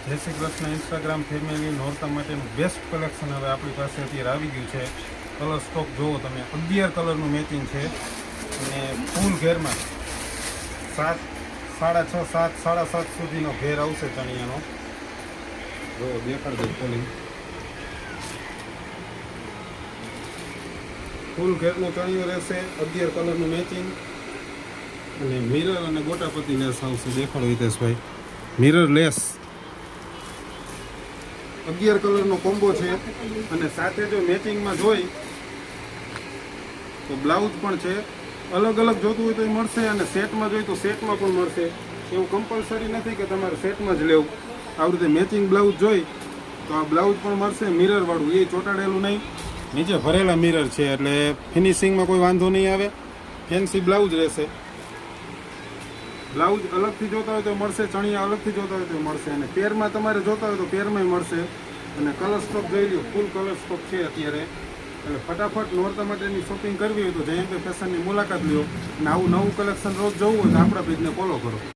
જય Shri Krishna Instagram family નોરતા માટેનું best collection હવે આપણી પાસે અત્યારે આવી ગયું છે. કલર સ્ટોક જુઓ તમે, 11 કલરનું મેચિંગ છે અને ફૂલ ઘેરમાં 7, 6.5, 7, 7.5 સુધીનો ઘેર આવશે ચણિયાનો. જો દેખાડ દઉં ખોલી. ફૂલ ઘેરનું ચણિયું રહેશે, 11 કલરનું મેચિંગ અને મિરર અને ગોટાપતિ લેસ આવશે. દેખાડો હિતેશભાઈ, મિરર લેસ 11 કલરનો કોમ્બો છે અને સાથે જો મેચિંગમાં જોઈ તો બ્લાઉઝ પણ છે. અલગ અલગ જોતું હોય તો એ મળશે અને સેટમાં જોઈ તો સેટમાં પણ મળશે. એવું કમ્પલસરી નથી કે તમારે સેટમાં જ લેવું. આવી રીતે મેચિંગ બ્લાઉઝ જોઈ તો આ બ્લાઉઝ પણ મળશે મિરરવાળું, એ ચોંટાડેલું નહીં, નીચે ભરેલા મિરર છે એટલે ફિનિશિંગમાં કોઈ વાંધો નહીં આવે. ફેન્સી બ્લાઉઝ રહેશે. બ્લાઉઝ અલગથી જોતા હોય તો મળશે, ચણિયા અલગથી જોતા હોય તો મળશે અને પેરમાં તમારે જોતા હોય તો પેરમાં મળશે. અને કલર સ્ટોક જોઈ લો, ફૂલ કલર સ્ટોક છે અત્યારે. એટલે ફટાફટ નોરતા માટેની શોપિંગ કરવી હોય તો જયંત ફેશનની મુલાકાત લ્યો અને આવું નવું કલેક્શન રોજ જોવું હોય તો આપણા પેજને ફોલો કરો.